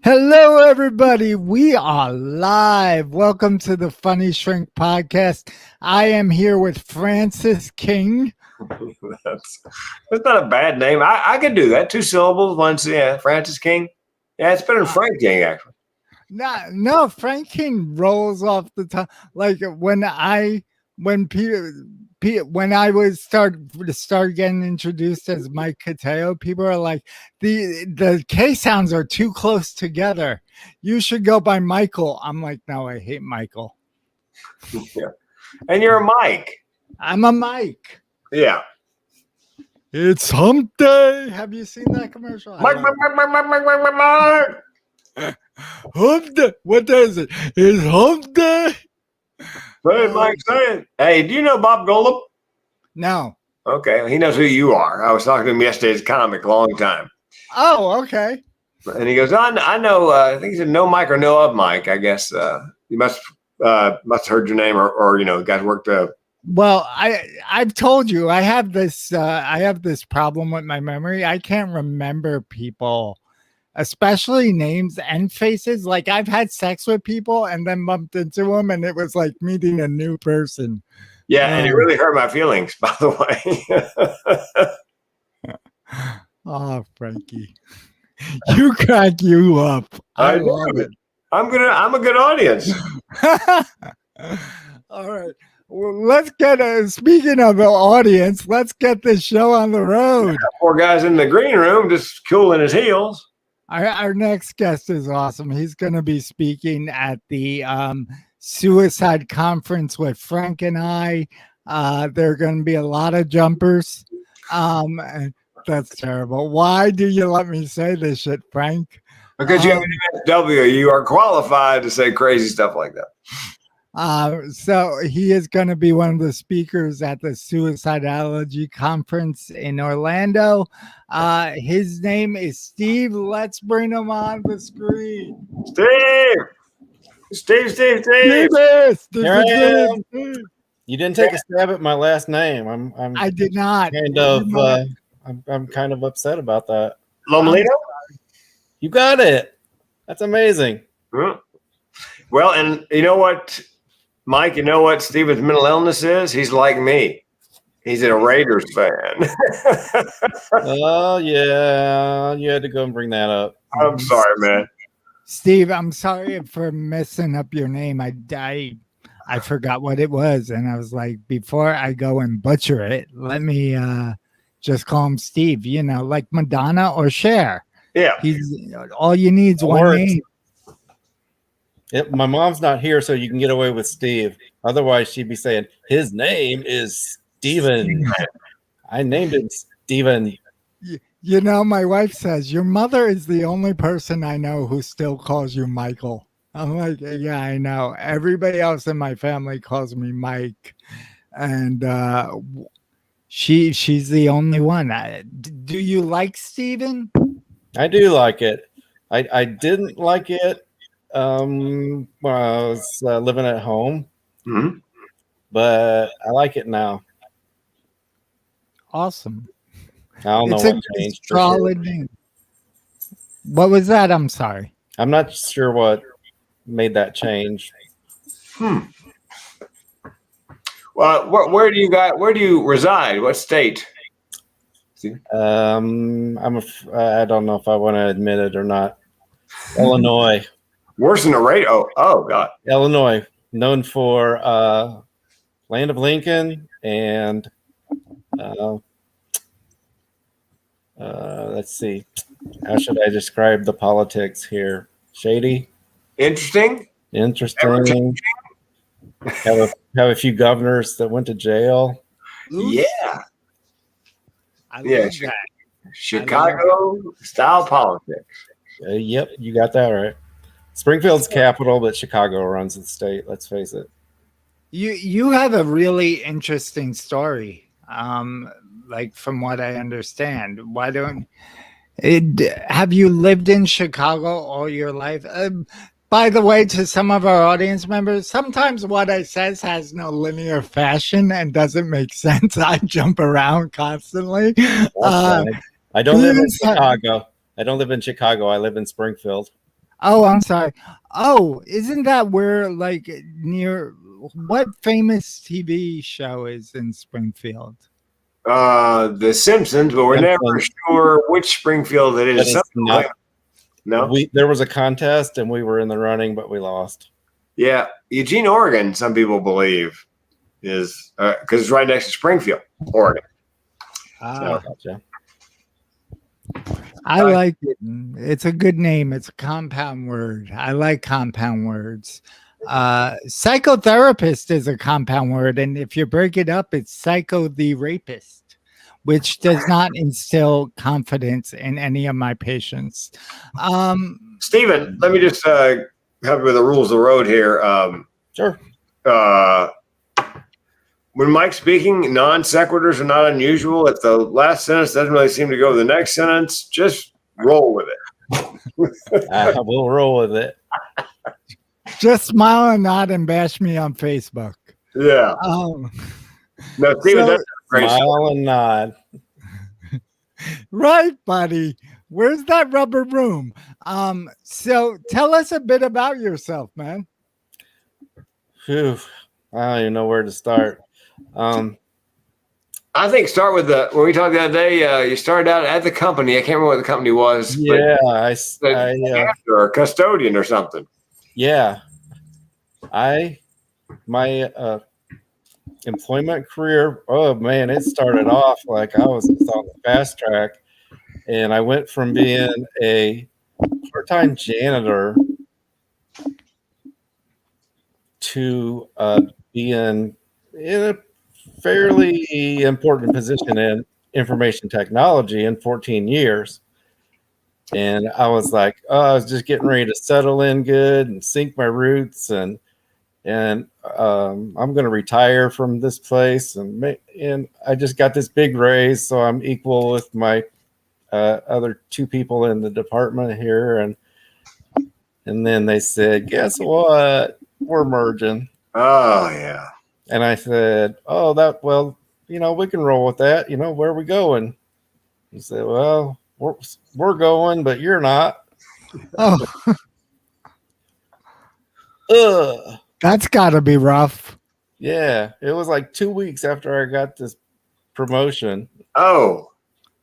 Hello, everybody. We are live. Welcome to the Funny Shrink Podcast. I am here with Francis King. That's not a bad name. I could do that. 2 syllables, once. Yeah, Francis King. Yeah, it's better than Frank King, actually. No, Frank King rolls off the tongue. Like when I was start getting introduced as Mike Cateo, people are like, the K sounds are too close together. You should go by Michael. I'm like, no, I hate Michael. Yeah. And you're a Mike. I'm a Mike. Yeah. It's hump day. Have you seen that commercial? Mike. Hump day. What day is it? It's hump day. Say it, Mike, say it. Hey, do you know Bob Golub? No. Okay, he knows who you are. I was talking to him yesterday. It's comic, long time. Oh, okay. And he goes, I know, I think he said no Mike or no of Mike. I guess you must have heard your name or you guys worked. Well, I've told you I have this problem with my memory. I can't remember people, especially names and faces. Like I've had sex with people and then bumped into them, and it was like meeting a new person. Yeah, and it really hurt my feelings, by the way. Oh, Frankie, you crack you up. I love it. I'm a good audience. All right. Well, let's get speaking of the audience, let's get this show on the road. Yeah, poor guy's in the green room just cooling his heels. Our next guest is awesome. He's going to be speaking at the suicide conference with Frank and I. There are going to be a lot of jumpers. That's terrible. Why do you let me say this shit, Frank? Because you have an MSW. You are qualified to say crazy stuff like that. So he is going to be one of the speakers at the Suicidology Conference in Orlando. His name is Steve. Let's bring him on the screen. Steve. Steve. You didn't take a stab at my last name. I did not. I'm kind of upset about that. Lomelino? You got it. That's amazing. Well, and you know what, Mike, you know what Steven's mental illness is? He's like me. He's a Raiders fan. Oh, yeah. You had to go and bring that up. I'm sorry, man. Steve, I'm sorry for messing up your name. I forgot what it was. And I was like, before I go and butcher it, let me just call him Steve, like Madonna or Cher. Yeah. He's all you need is one name. Yep, my mom's not here, so you can get away with Steve. Otherwise, she'd be saying, his name is Steven. I named him Steven. My wife says, your mother is the only person I know who still calls you Michael. I'm like, yeah, I know. Everybody else in my family calls me Mike. And she's the only one. Do you like Steven? I do like it. I didn't like it when I was living at home, but I like it now. Awesome. I don't know what changed. Solid name. What was that? I'm sorry. I'm not sure what made that change. Well, where do you reside? What state? I don't know if I want to admit it or not. Illinois. Worse than a radio. Oh God. Illinois, known for Land of Lincoln and let's see. How should I describe the politics here? Shady. Interesting. Have a few governors that went to jail. Yeah. I love that. Chicago style politics. Yep, you got that right. Springfield's capital, but Chicago runs the state. Let's face it. You have a really interesting story. Like from what I understand, have you lived in Chicago all your life? By the way, to some of our audience members, sometimes what I says has no linear fashion and doesn't make sense. I jump around constantly. I don't live in Chicago. I live in Springfield. Oh, I'm sorry. Oh, isn't that where like near what famous TV show is in Springfield? The Simpsons, but we're never Simpsons. sure which Springfield it But is. it's not. No. There was a contest and we were in the running, but we lost. Yeah, Eugene, Oregon. Some people believe is because it's right next to Springfield, Oregon. Ah, Gotcha. I like it. It's a good name. It's a compound word. I like compound words. Psychotherapist is a compound word, and if you break it up, it's psycho the rapist, which does not instill confidence in any of my patients. Steven, let me just help you with the rules of the road here. Sure. When Mike's speaking, non sequiturs are not unusual. If the last sentence doesn't really seem to go with the next sentence, just roll with it. We'll roll with it. Just smile and nod and bash me on Facebook. Yeah. No, Steven, so- that's a great Smile story. and nod. Right, buddy. Where's that rubber room? So tell us a bit about yourself, man. Phew. I don't even know where to start. I think start with when we talked the other day, you started out at the company. I can't remember what the company was. Yeah, Or a custodian or something. Yeah. My employment career, oh man, it started off like I was just on the fast track, and I went from being a part-time janitor to being in a fairly important position in information technology in 14 years. And I was like, oh, I was just getting ready to settle in good and sink my roots, and I'm going to retire from this place, and I just got this big raise, so I'm equal with my other two people in the department here, and then they said, guess what? We're merging. Oh yeah. And I said, oh, we can roll with that. Where are we going? He said, well, we're going, but you're not. Oh, Ugh. that's got to be rough. Yeah, it was like 2 weeks after I got this promotion. Oh.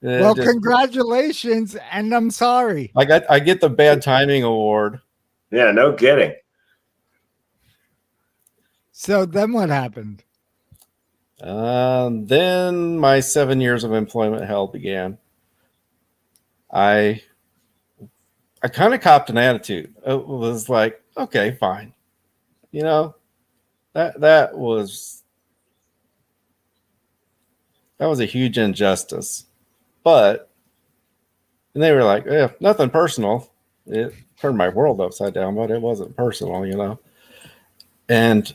Well, congratulations, and I'm sorry. I get the bad timing award. Yeah, no kidding. So then what happened? Then my 7 years of employment hell began. I kind of copped an attitude. It was like, okay, fine. That was a huge injustice. But and they were like, yeah, nothing personal. It turned my world upside down, but it wasn't personal, And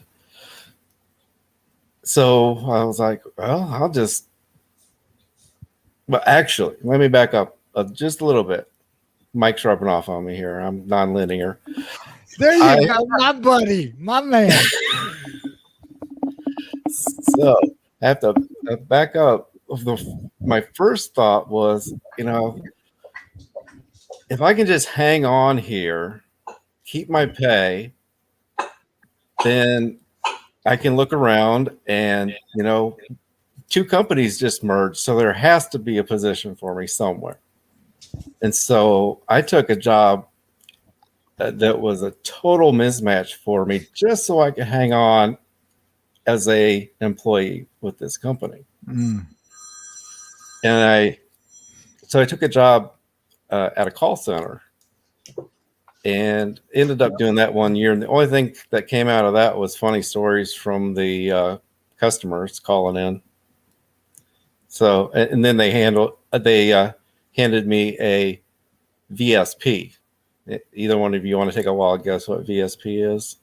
so I was like, well, but actually, let me back up just a little bit. Mike's rubbing off on me here. I'm non-linear. There you go, my buddy, my man. So I have to back up. My first thought was, if I can just hang on here, keep my pay, then I can look around and, two companies just merged. So there has to be a position for me somewhere. And so I took a job that was a total mismatch for me just so I could hang on as a employee with this company. Mm. And I took a job at a call center and ended up doing that 1 year. And the only thing that came out of that was funny stories from the customers calling in. So, and then they handed me a VSP. Either one of you want to take a wild guess what VSP is?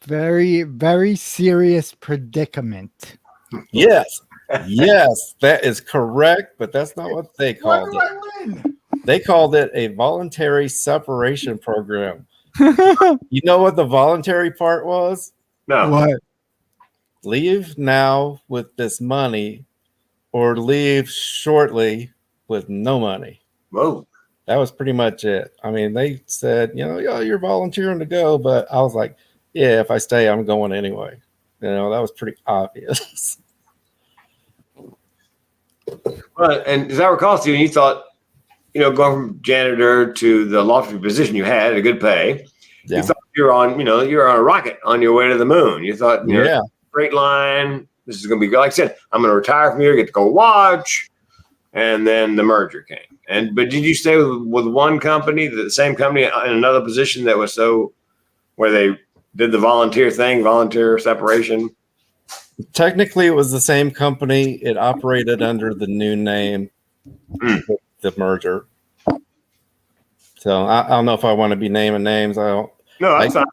Very, very serious predicament. Yes, that is correct, but that's not what they called it. They called it a voluntary separation program. You know what the voluntary part was? No. What? Leave now with this money or leave shortly with no money. Whoa. That was pretty much it. I mean, they said, yeah, you're volunteering to go, but I was like, yeah, if I stay, I'm going anyway. That was pretty obvious. Well, and as I recall, Steven, you thought, going from janitor to the lofty position you had, a good pay. Yeah. You thought you're on a rocket on your way to the moon. You thought, Yeah. straight line. This is going to be good. Like I said, I'm going to retire from here, get to go watch. And then the merger came. But did you stay with one company, the same company, in another position that was where they did the volunteer separation? Technically, it was the same company. It operated under the new name, the merger. So I don't know if I want to be naming names. I don't. No, that's fine.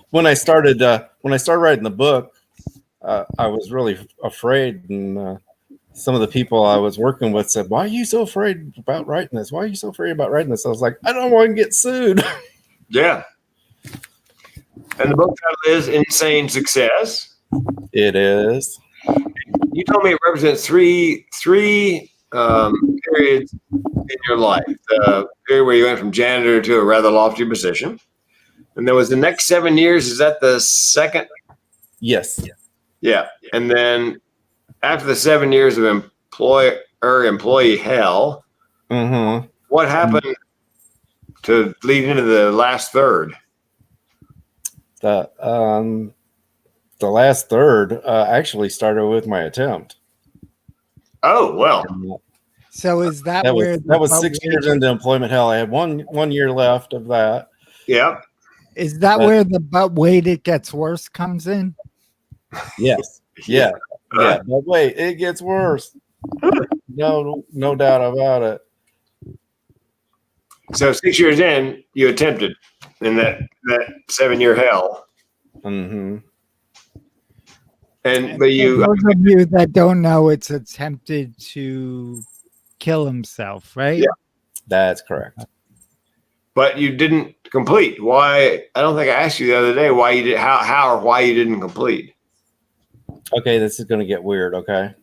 When I started writing the book, I was really afraid, and some of the people I was working with said, "Why are you so afraid about writing this? Why are you so afraid about writing this?" I was like, "I don't want to get sued." Yeah. And the book title is Insane Success. It is. You told me it represents three periods in your life. The period where you went from janitor to a rather lofty position. And there was the next 7 years. Is that the second? Yes. Yeah. And then after the 7 years of employee hell, what happened to lead into the last third? The last third actually started with my attempt. Oh, well. So is that where that was 6 years into employment hell? I had one year left of that. Yeah. Is that where the "but wait, it gets worse" comes in? Yes. Yeah. Yeah. But wait, it gets worse. No doubt about it. So 6 years in, you attempted in that 7 year hell. Mm-hmm. But you, those of you that don't know, it's attempted to kill himself, right? Yeah. That's correct. But you didn't complete. Why? I don't think I asked you the other day why you did, how or why you didn't complete. Okay, this is going to get weird. Okay.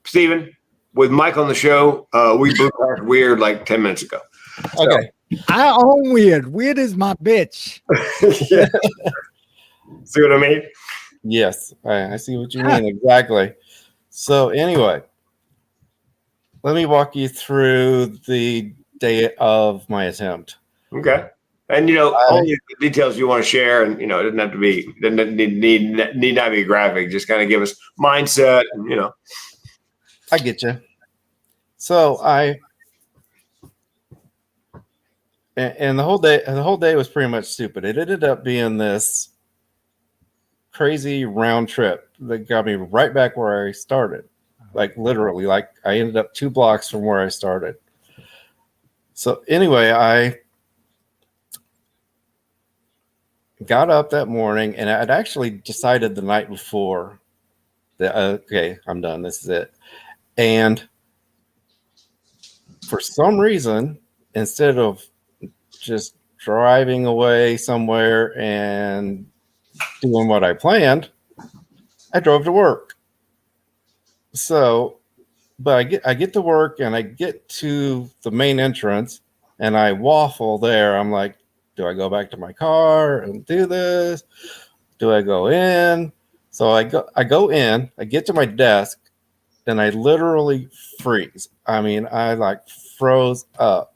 Steven, with Mike on the show, we blew past weird like 10 minutes ago. Okay. I own weird. Weird is my bitch. Yeah. See what I mean? Yes, I see what you mean exactly. So anyway, let me walk you through the day of my attempt. Okay. And only the details you want to share, and it doesn't have to be, need not be graphic. Just kind of give us mindset, and I get you. So and the whole day was pretty much stupid. It ended up being this crazy round trip that got me right back where I started. Like literally, like I ended up 2 blocks from where I started. So anyway, I got up that morning, and I'd actually decided the night before that, okay, I'm done. This is it. And for some reason, instead of just driving away somewhere and doing what I planned, I drove to work. So, but I get to work, and I get to the main entrance, and I waffle there. I'm like, do I go back to my car and do this? Do I go in? So I go in, I get to my desk, and I literally freeze. I mean, I like froze up,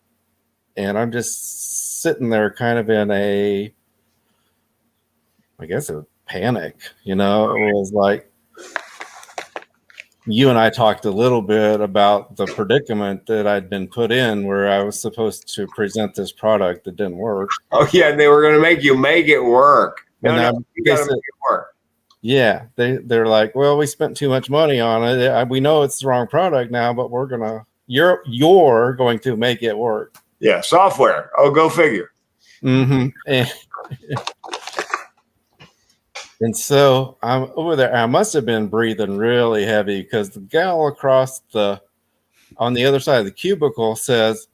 and I'm just sitting there kind of in a, I guess, a panic. It was like, you and I talked a little bit about the predicament that I'd been put in, where I was supposed to present this product that didn't work. Oh yeah, they were going to make you make it work. You got to make it work. Yeah, they're like, well, we spent too much money on it. We know it's the wrong product now, but you're going to make it work. Yeah, software. Oh, go figure. Mm-hmm. And so I'm over there. I must have been breathing really heavy, because the gal on the other side of the cubicle says,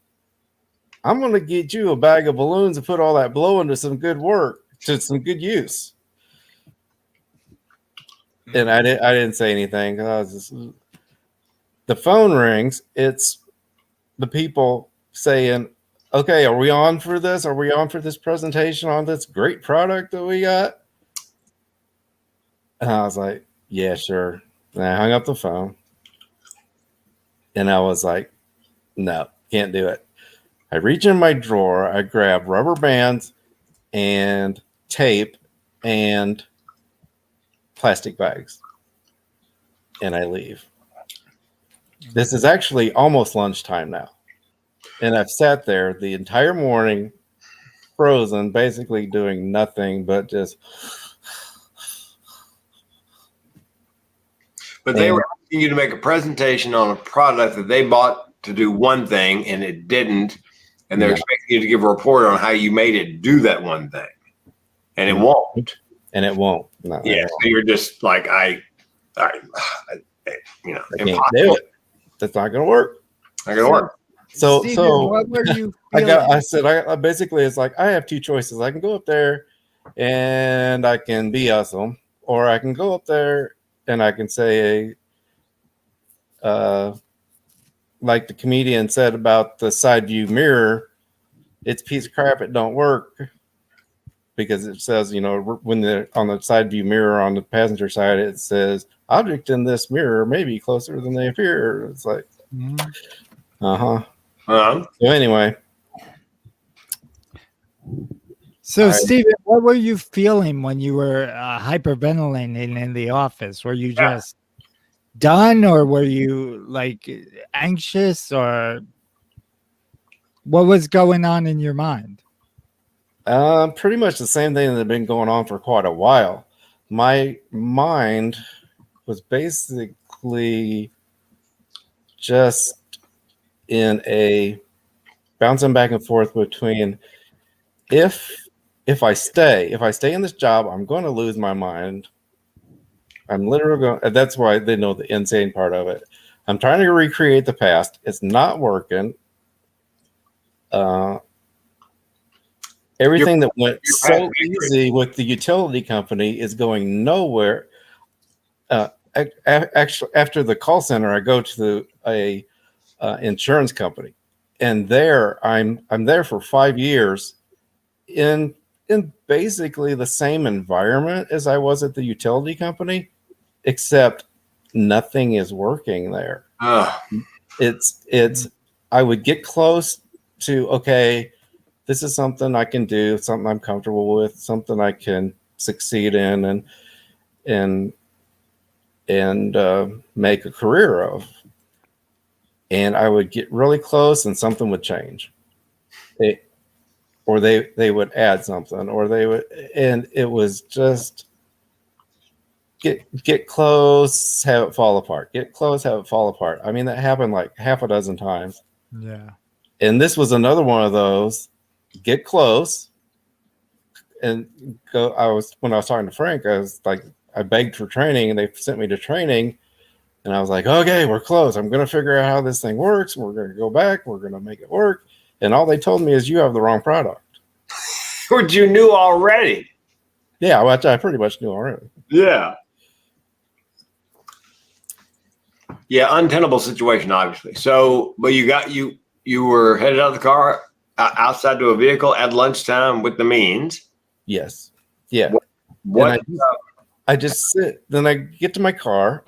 I'm going to get you a bag of balloons and put all that blow into some good work, to some good use. And I didn't say anything. The phone rings. It's the people saying, okay, are we on for this? Are we on for this presentation on this great product that we got? And I was like, yeah, sure. And I hung up the phone. And I was like, no, can't do it. I reach in my drawer, I grab rubber bands and tape and plastic bags. And I leave. This is actually almost lunchtime now. And I've sat there the entire morning, frozen, basically doing nothing but just. But they were asking you to make a presentation on a product that they bought to do one thing and it didn't. And they're expecting you to give a report on how you made it do that one thing. And it won't. And it won't. No, yeah. So you're just like, I can't do it. That's not going to work. Not going to work. So, Steven, what were you I basically, it's like, I have two choices. I can go up there and I can be awesome, or I can go up there and I can say, like the comedian said about the side view mirror, it's a piece of crap. It don't work because it says, when on the side view mirror on the passenger side, it says object in this mirror may be closer than they appear. It's like, So anyway. So, Steven, what were you feeling when you were hyperventilating in the office? Were you just done, or were you like anxious, or what was going on in your mind? Pretty much the same thing that had been going on for quite a while. My mind was basically just in a bouncing back and forth between if I stay in this job, I'm going to lose my mind. I'm literally going. That's why they know the insane part of it. I'm trying to recreate the past. It's not working. Everything that went so easy with the utility company is going nowhere. Actually, after the call center, I go to a insurance company, and there I'm there for 5 years in basically the same environment as I was at the utility company, except nothing is working there. It's I would get close to, okay, this is something I can do, something I'm comfortable with, something I can succeed in and make a career of. And I would get really close and something would change. Or they would add something, or they would, and it was just get close, have it fall apart. Get close, have it fall apart. I mean, that happened like half a dozen times. Yeah. And this was another one of those. Get close and go. When I was talking to Frank, I was like, I begged for training, and they sent me to training. And I was like, okay, we're close. I'm going to figure out how this thing works. We're going to go back. We're going to make it work. And all they told me is, you have the wrong product. Which you knew already. Yeah, which I pretty much knew already. Yeah. Yeah, untenable situation, obviously. So, but you were headed out of the car, outside to a vehicle at lunchtime with the means. Yes. Yeah. What? I just sit. Then I get to my car,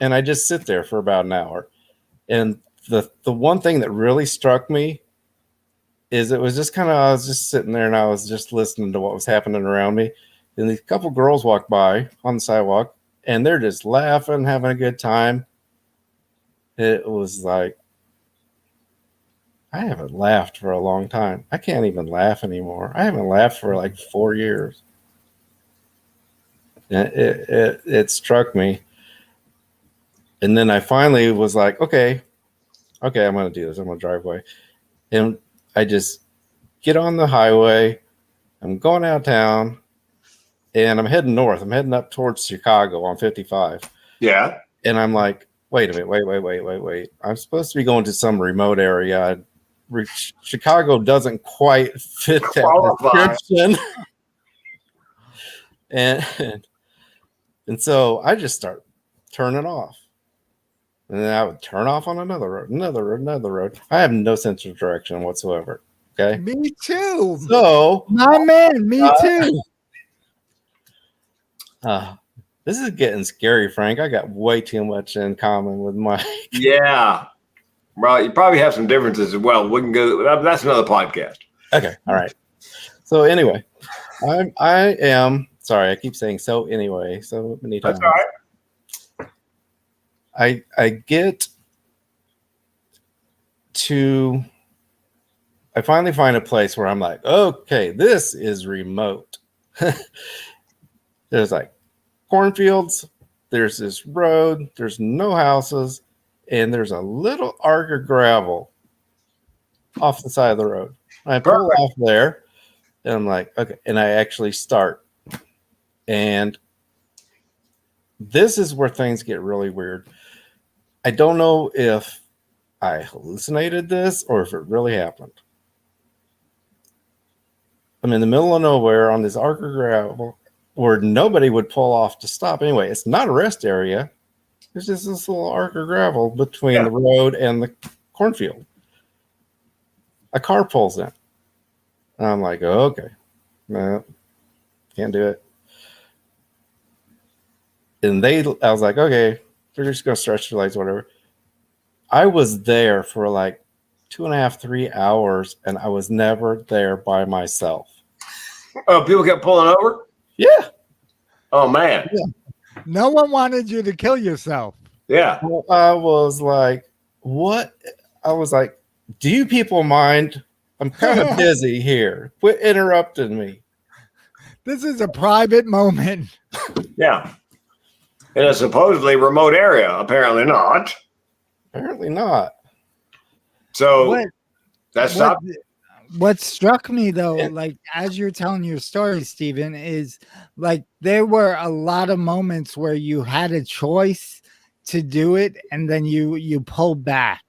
and I just sit there for about an hour. And the one thing that really struck me is it was just kind of, I was just sitting there and I was just listening to what was happening around me. And these couple girls walked by on the sidewalk, and they're just laughing, having a good time. It was like, I haven't laughed for a long time. I can't even laugh anymore. I haven't laughed for like 4 years. And it struck me. And then I finally was like, okay, I'm going to do this. I'm going to drive away. And I just get on the highway. I'm going out of town, and I'm heading north. I'm heading up towards Chicago on 55. Yeah. And I'm like, wait a minute, wait. I'm supposed to be going to some remote area. Chicago doesn't quite fit that description. and so I just start turning off. And then I would turn off on another road, another road. I have no sense of direction whatsoever. Okay. Me too. So, My man, me too. this is getting scary, Frank. I got way too much in common with Mike. Yeah. Well, you probably have some differences as well. We can go. That's another podcast. Okay. All right. So anyway, I am sorry. I keep saying so anyway so many times. That's all right. I finally find a place where I'm like, okay, this is remote. There's like cornfields, there's this road, there's no houses, and there's a little arc of gravel off the side of the road. I pull off there, and I'm like, okay, and I actually start. And this is where things get really weird. I don't know if I hallucinated this or if it really happened. I'm in the middle of nowhere on this arc of gravel where nobody would pull off to stop. Anyway, it's not a rest area. There's just this little arc of gravel between the road and the cornfield. A car pulls in. And I'm like, oh, okay. No, can't do it. And I was like, okay, they're just going to stretch their legs, whatever. I was there for like 2.5, 3 hours, and I was never there by myself. Oh, people kept pulling over? Yeah. Oh, man. Yeah. No one wanted you to kill yourself. Yeah. Well, I was like, what? I was like, do you people mind? I'm kind of busy here. Quit interrupting me. This is a private moment. Yeah. In a supposedly remote area. Apparently not. Apparently not. So that's not. What struck me though, like as you're telling your story, Steven, is like there were a lot of moments where you had a choice to do it and then you pulled back.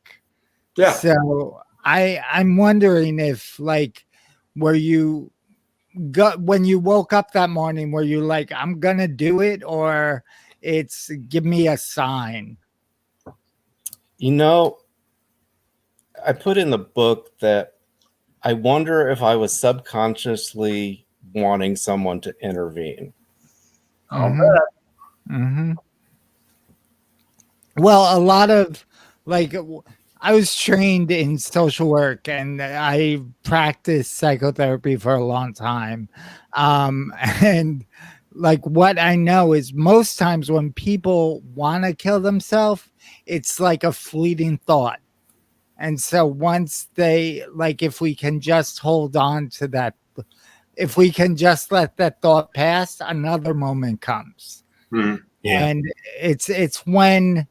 Yeah. So I'm wondering if like were you when you woke up that morning, were you like, I'm gonna do it, or it's give me a sign? You know, I put in the book that I wonder if I was subconsciously wanting someone to intervene. Mm-hmm. Well, a lot of like I was trained in social work and I practiced psychotherapy for a long time. And like what I know is most times when people want to kill themselves, it's like a fleeting thought. And so once they like, if we can just hold on to that, if we can just let that thought pass, another moment comes. Mm-hmm. Yeah. And it's when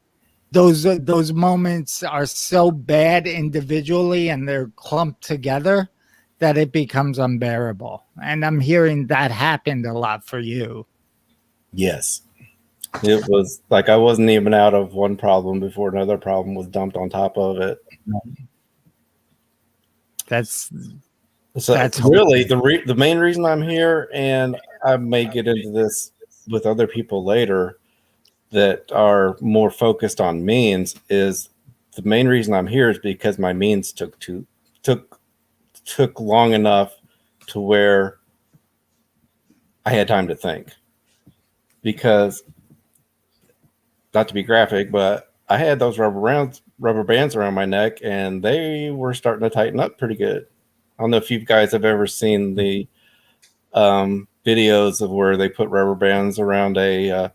those moments are so bad individually and they're clumped together that it becomes unbearable. And I'm hearing that happened a lot for you. Yes. It was like I wasn't even out of one problem before another problem was dumped on top of it. That's really the main reason I'm here, and I may get into this with other people later that are more focused on means, is the main reason I'm here is because my means took long enough to where I had time to think. Because, not to be graphic, but I had those rubber bands around my neck, and they were starting to tighten up pretty good. I don't know if you guys have ever seen the videos of where they put rubber bands around a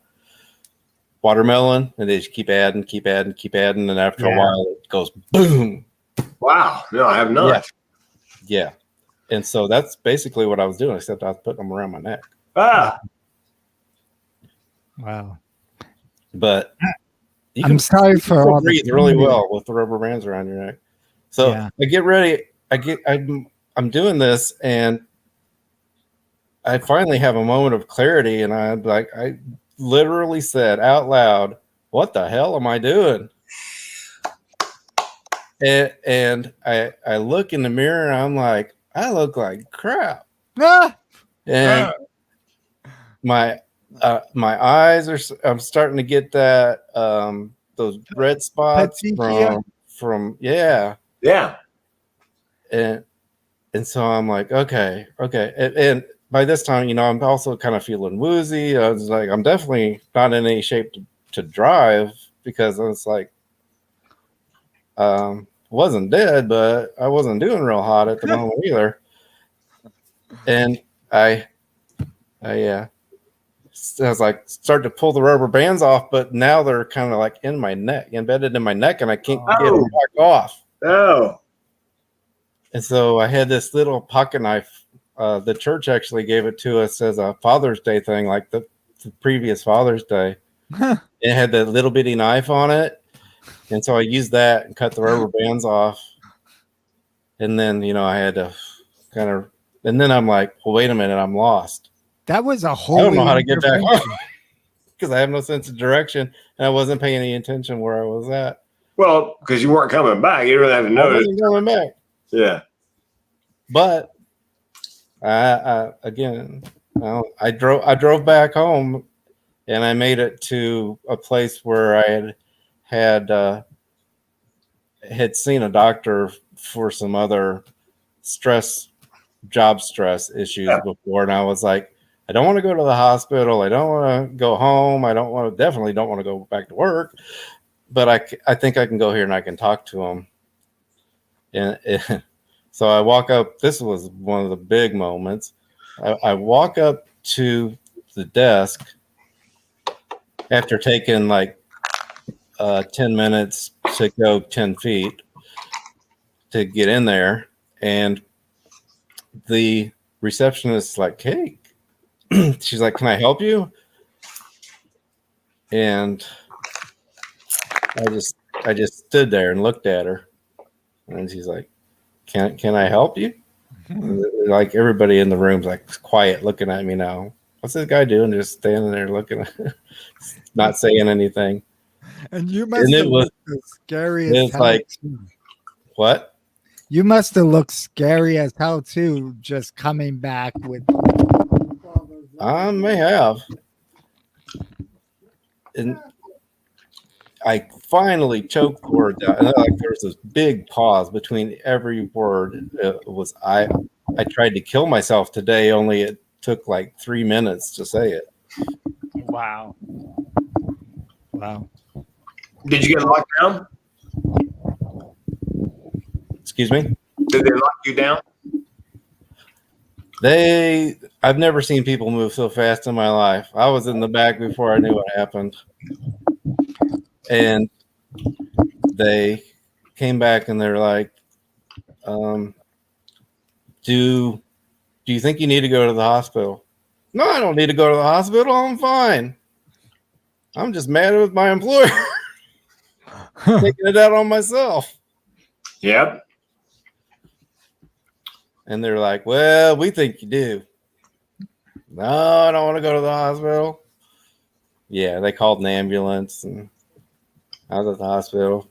watermelon, and they just keep adding, and after a while it goes boom. Wow. No, I have not. Yeah. And so that's basically what I was doing, except I was putting them around my neck. Wow. But I'm sorry for all breathe really well with the rubber bands around your neck. So I get ready. I'm doing this, and I finally have a moment of clarity, and I literally said out loud, "What the hell am I doing?" And I look in the mirror, and I'm like, I look like crap. And my eyes are. I'm starting to get that those red spots Petechia? from yeah. Yeah. And so I'm like, okay. And by this time, I'm also kind of feeling woozy. I was like, I'm definitely not in any shape to drive, because I was like, wasn't dead, but I wasn't doing real hot at the moment either. And I was like, start to pull the rubber bands off, but now they're kind of like in my neck, embedded in my neck, and I can't get them back off. Oh. And so I had this little pocket knife. The church actually gave it to us as a Father's Day thing, like the previous Father's Day. It had the little bitty knife on it. And so I used that and cut the rubber bands off. And then, I had to kind of, and then I'm like, well, wait a minute, I'm lost. That was a whole. I don't know how to get back home because I have no sense of direction, and I wasn't paying any attention where I was at. Well, because you weren't coming back. You really have to I notice. wasn't coming back. Yeah. But I drove back home, and I made it to a place where I had seen a doctor for some other job stress issues before, and I was like, I don't want to go to the hospital. I don't want to go home. Definitely don't want to go back to work. But I think I can go here and I can talk to him. And so I walk up. This was one of the big moments. I walk up to the desk after taking like 10 minutes to go 10 feet to get in there. And the receptionist is like, hey, she's like, can I help you? And I just stood there and looked at her, and she's like, can I help you? Like everybody in the room's like quiet looking at me now. What's this guy doing? Just standing there looking, not saying anything. And you must have looked scary as hell. Like, what? You must have looked scary as hell too, just coming back with. I may have. And I finally choked words out. And like there was this big pause between every word. I tried to kill myself today, only it took like 3 minutes to say it. Wow. Did you get locked down? Excuse me? Did they lock you down? I've never seen people move so fast in my life. I was in the back before I knew what happened. And they came back and they're like, do you think you need to go to the hospital? No, I don't need to go to the hospital. I'm fine. I'm just mad with my employer. Taking it out on myself. Yep. And they're like, well, we think you do. No, I don't want to go to the hospital. Yeah, they called an ambulance and I was at the hospital.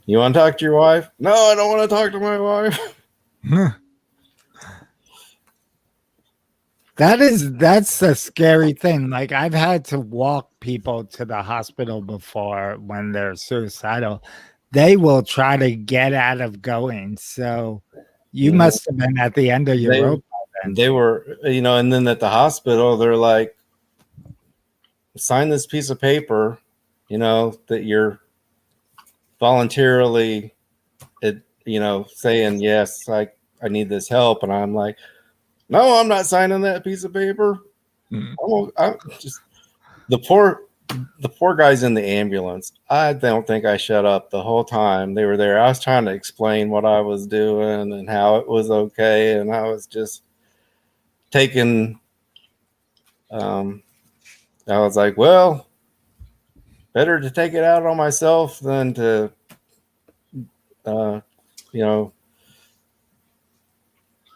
You want to talk to your wife? No, I don't want to talk to my wife. That's a scary thing. Like I've had to walk people to the hospital before when they're suicidal. They will try to get out of going. So you must have been at the end of your rope. They were, and then at the hospital, they're like, sign this piece of paper, that you're voluntarily, saying, yes, I need this help. And I'm like, no, I'm not signing that piece of paper. The poor guys in the ambulance. I don't think I shut up the whole time they were there. I was trying to explain what I was doing and how it was okay. And I was just taking, I was like, well, better to take it out on myself than to,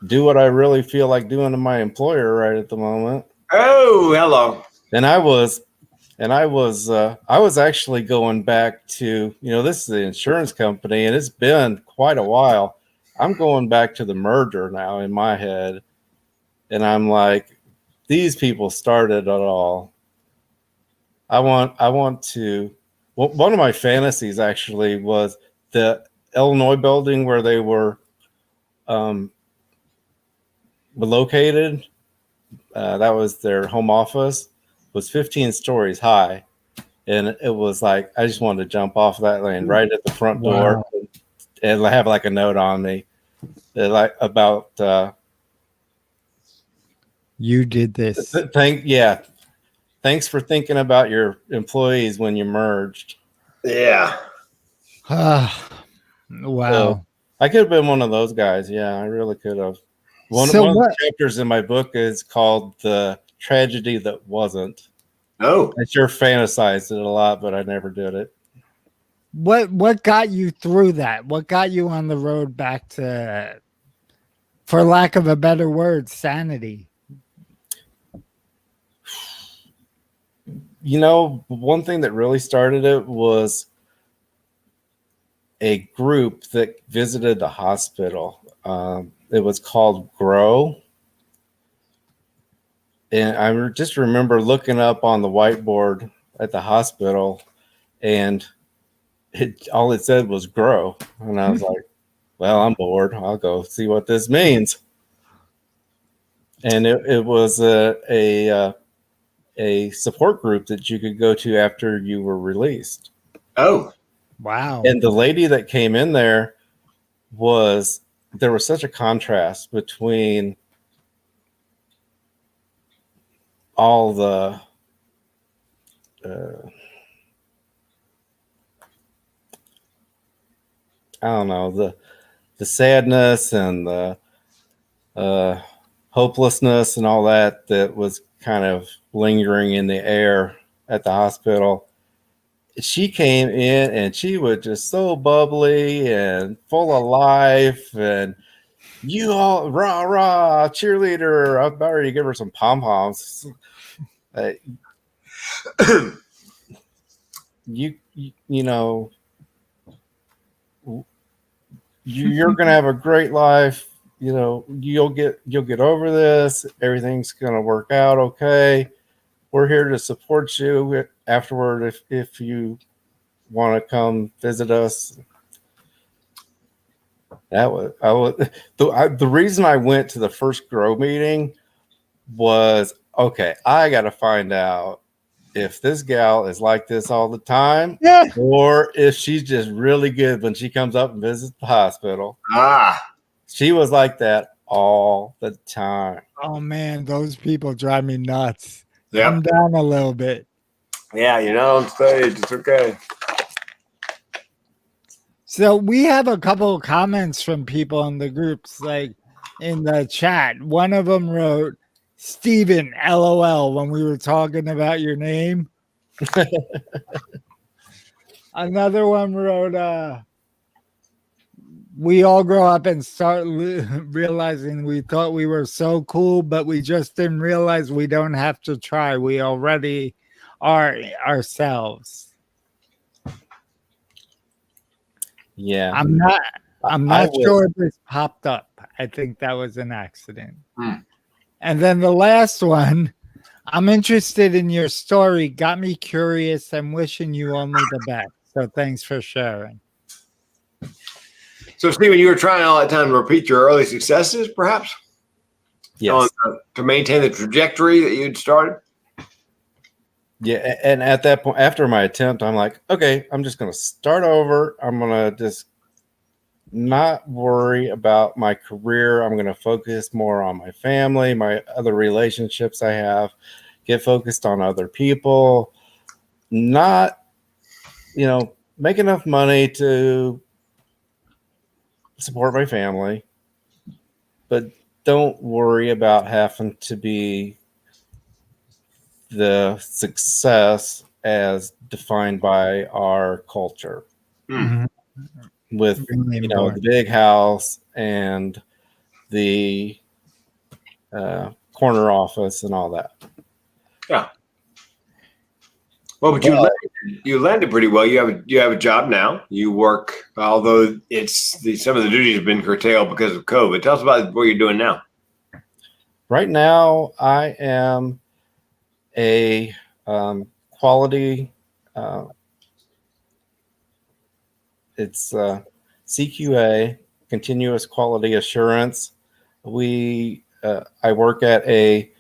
do what I really feel like doing to my employer right at the moment. Oh, hello. And I was actually going back to, this is the insurance company and it's been quite a while. I'm going back to the merger now in my head. And I'm like, these people started it all. I want to one of my fantasies actually was the Illinois building where they were located. That was their home office. Was 15 stories high, and it was like I just wanted to jump off that lane right at the front door and have like a note on me, like about you did this. Thanks for thinking about your employees when you merged. Yeah. Wow. So I could have been one of those guys. Yeah, I really could have. One of the chapters in my book is called The Tragedy That Wasn't. Oh. I sure fantasized it a lot, but I never did it. What got you through that? What got you on the road back to, for lack of a better word, sanity? You know, one thing that really started it was a group that visited the hospital. It was called Grow. And I just remember looking up on the whiteboard at the hospital, and all it said was grow. And I was like, well, I'm bored. I'll go see what this means. And it was a support group that you could go to after you were released. Oh. Wow. And the lady that came in there there was such a contrast between all the I don't know, the sadness and the hopelessness and all that was kind of lingering in the air at the hospital. She came in and she was just so bubbly and full of life, and you all rah rah cheerleader. I'm about ready to give her some pom poms. You know, you're gonna have a great life. You know, you'll get over this. Everything's gonna work out okay. We're here to support you afterward if you want to come visit us. The reason I went to the first Grow meeting was, okay, I got to find out if this gal is like this all the time, or if she's just really good when she comes up and visits the hospital. She was like that all the time. Oh man, those people drive me nuts. Yep. Come down a little bit. Yeah, you're not on stage. It's okay. So we have a couple of comments from people in the groups, like in the chat. One of them wrote, Steven, LOL, when we were talking about your name. Another one wrote, we all grow up and start realizing we thought we were so cool, but we just didn't realize we don't have to try. We already are ourselves. Yeah. I'm not sure this popped up. I think that was an accident. And then the last one, I'm interested in your story. Got me curious. I'm wishing you only the best. So thanks for sharing. So, Steven, you were trying all that time to repeat your early successes, perhaps? Yes. To maintain the trajectory that you'd started? Yeah, and at that point, after my attempt, I'm like, okay, I'm just going to start over. I'm going to just not worry about my career. I'm going to focus more on my family, my other relationships I have, get focused on other people, not, make enough money to support my family, but don't worry about having to be the success as defined by our culture. With the big house and the corner office and all that. Yeah. Well, but you landed pretty well. You have a job now. You work, although some of the duties have been curtailed because of COVID. Tell us about what you're doing now. Right now, I am a quality it's CQA, continuous quality assurance. I work at a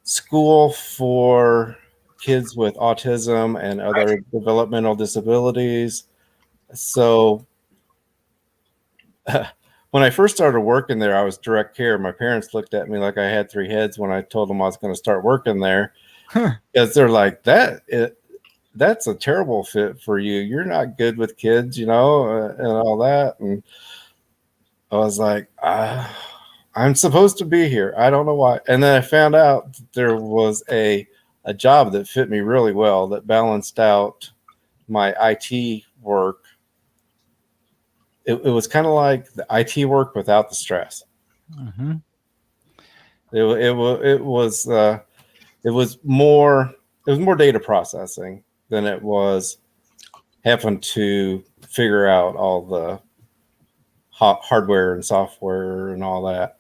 school for kids with autism and other developmental disabilities. So when I first started working there, I was direct care. My parents looked at me like I had three heads when I told them I was going to start working there, because they're like, that's a terrible fit for you. You're not good with kids, and all that. And I was like, I'm supposed to be here. I don't know why. And then I found out that there was a job that fit me really well, that balanced out my IT work. It was kind of like the IT work without the stress. Mm-hmm. It was more data processing than it was having to figure out all the hardware and software and all that.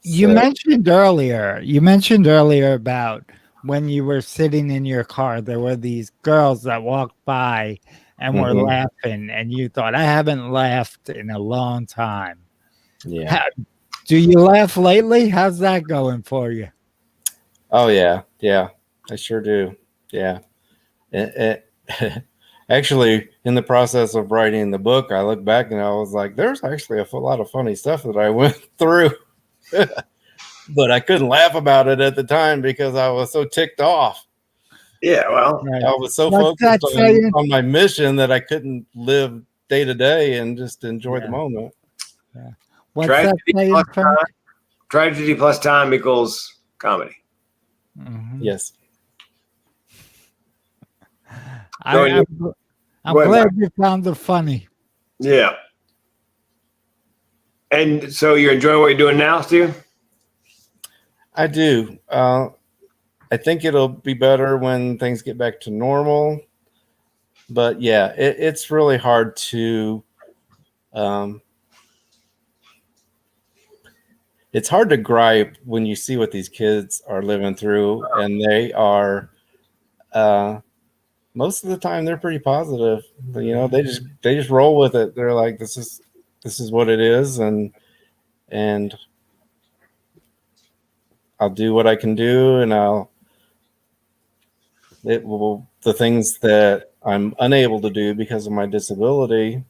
You mentioned earlier about when you were sitting in your car, there were these girls that walked by and were laughing, and you thought, I haven't laughed in a long time. Yeah. Do you laugh lately? How's that going for you? Oh yeah, I sure do. Yeah. Actually, in the process of writing the book, I look back and I was like, there's actually a lot of funny stuff that I went through. But I couldn't laugh about it at the time because I was so ticked off. Yeah, well, I was so focused on my mission that I couldn't live day to day and just enjoy the moment. Yeah. What's that saying? Tragedy plus time equals comedy. Mm-hmm. Yes. I'm glad you found it funny. Yeah. And so you're enjoying what you're doing now, Steven? I do. I think it'll be better when things get back to normal. But yeah, it's really hard to it's hard to gripe when you see what these kids are living through, and they are most of the time they're pretty positive. They just roll with it. They're like, this is what it is, and I'll do what I can do, and the things that I'm unable to do because of my disability,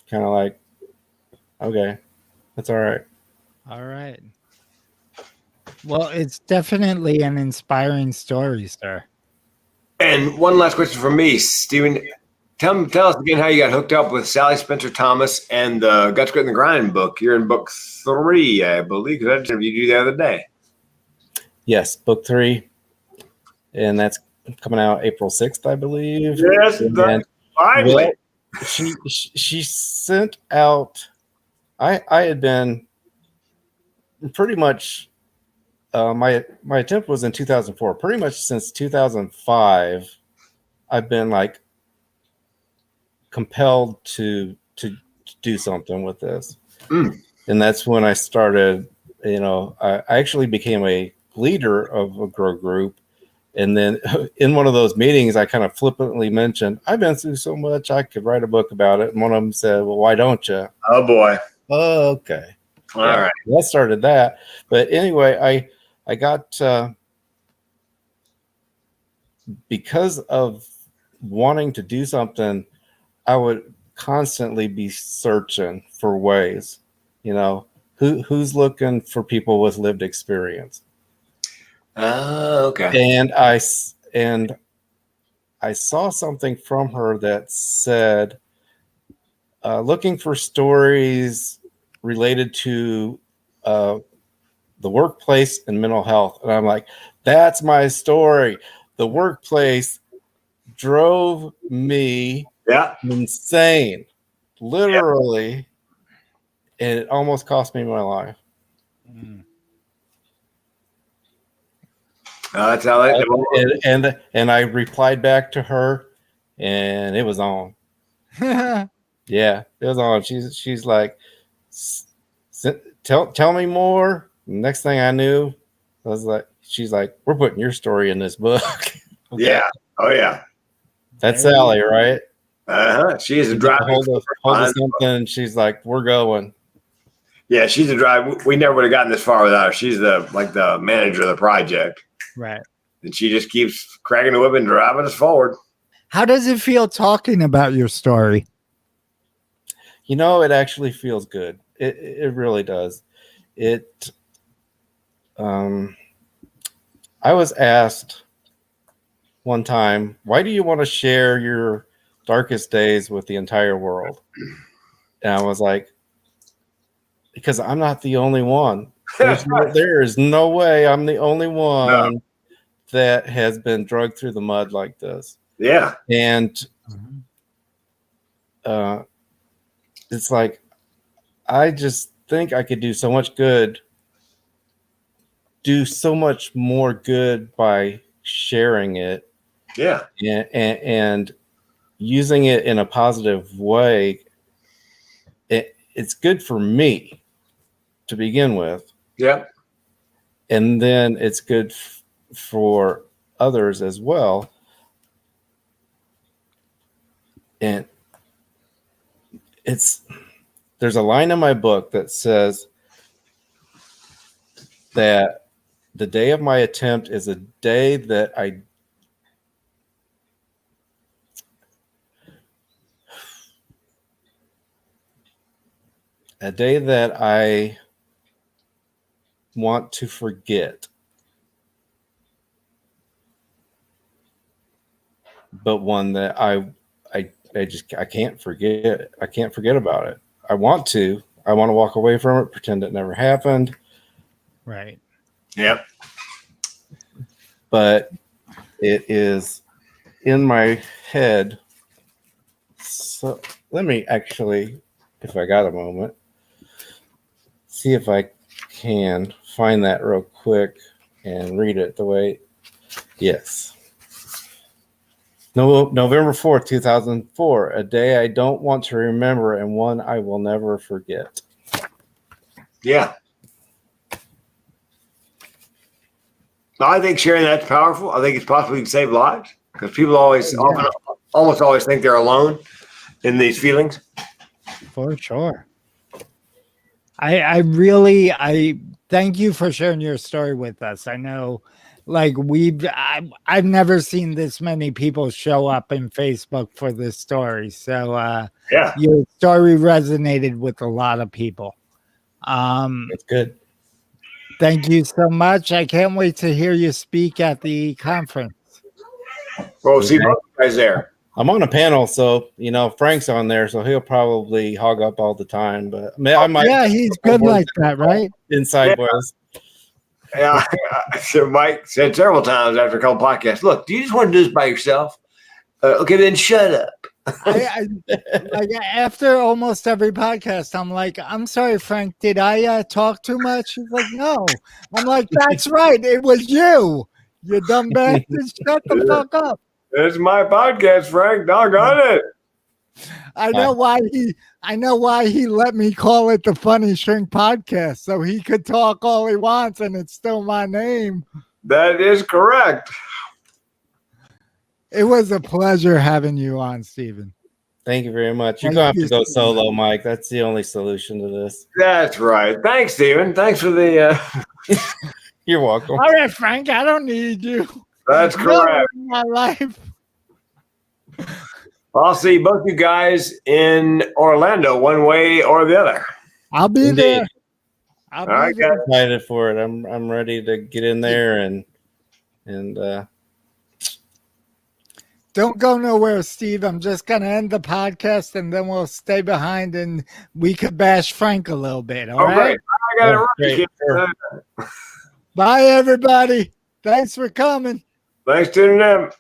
kind of like, okay, that's all right. All right. Well, it's definitely an inspiring story, sir. And one last question from me, Steven. Tell us again how you got hooked up with Sally Spencer Thomas and the Guts, Grit, and the Grind book. You're in book 3, I believe, because I just interviewed you the other day. Yes, book 3. And that's coming out April 6th, I believe. Yes, finally. Well, she sent out. I had been pretty much. My attempt was in 2004. Pretty much since 2005, I've been like compelled to do something with this, and that's when I started. I actually became a leader of a grow group. And then in one of those meetings, I kind of flippantly mentioned, I've been through so much, I could write a book about it. And one of them said, well, why don't you? Oh, boy. Oh, okay. All right. That started that. But anyway, I got, because of wanting to do something, I would constantly be searching for ways, who's looking for people with lived experience. Okay. And I saw something from her that said, looking for stories related to the workplace and mental health. And I'm like, that's my story. The workplace drove me insane, literally. And it almost cost me my life. That's how and I replied back to her, and it was on. Yeah, it was on. She's like, tell me more. Next thing I knew, she's like, we're putting your story in this book. Yeah. Oh yeah. That's Sally, right? She is a She driving hold force of behind- something, and she's like, "We're going." Yeah, she's a drive. We never would have gotten this far without her. She's the manager of the project, Right. and she just keeps cracking the whip and driving us forward. How does it feel talking about your story? You know, it actually feels good. It really does. It. I was asked one time, "Why do you want to share your darkest days with the entire world?" And I was like, "Because I'm not the only one. There is no way I'm the only one that has been dragged through the mud like this." Yeah. And it's like, I just think I could do so much good, do so much more good by sharing it. Yeah. And using it in a positive way. It's good for me to begin with. Yeah. And then it's good for others as well. And there's a line in my book that says that the day of my attempt is a day that I want to forget, but one that I can't forget. I can't forget about it. I want to walk away from it, pretend it never happened. Right. Yep. But it is in my head. So let me actually, if I got a moment, see if I can find that real quick and read it the way. Yes. No, November 4th, 2004, a day I don't want to remember and one I will never forget. Yeah. I think sharing that's powerful. I think it's possible you can save lives because people almost always think they're alone in these feelings. For sure. I thank you for sharing your story with us. I know, like I've never seen this many people show up in Facebook for this story. So Yeah. your story resonated with a lot of people. It's good. Thank you so much. I can't wait to hear you speak at the conference. Well, see both you guys there. I'm on a panel, so Frank's on there, so he'll probably hog up all the time. But I might. Yeah, he's good like that, right? Inside was. Yeah. So Mike said several times after a couple podcasts, "Look, do you just want to do this by yourself? Okay, then shut up." I like after almost every podcast, I'm like, "I'm sorry, Frank. Did I talk too much?" He's like, "No." I'm like, "That's right. It was you. You dumb bastard. Shut the fuck up." It's my podcast, Frank. Doggone it. I know why he let me call it the Funny Shrink Podcast, so he could talk all he wants and it's still my name. That is correct. It was a pleasure having you on, Steven. Thank you very much. You're going to have to go solo, Mike. That's the only solution to this. That's right. Thanks, Steven. Thanks for the... You're welcome. All right, Frank, I don't need you. That's correct. In my life. I'll see both you guys in Orlando one way or the other. I'll be Indeed. there. I'll All right, be there. guys. Excited for it. I'm ready to get in there and Don't go nowhere, Steve. I'm just going to end the podcast and then we'll stay behind and we could bash Frank a little bit. All right? Great. I got it right. great. Sure. Bye, everybody. Thanks for coming. Thanks for tuning in.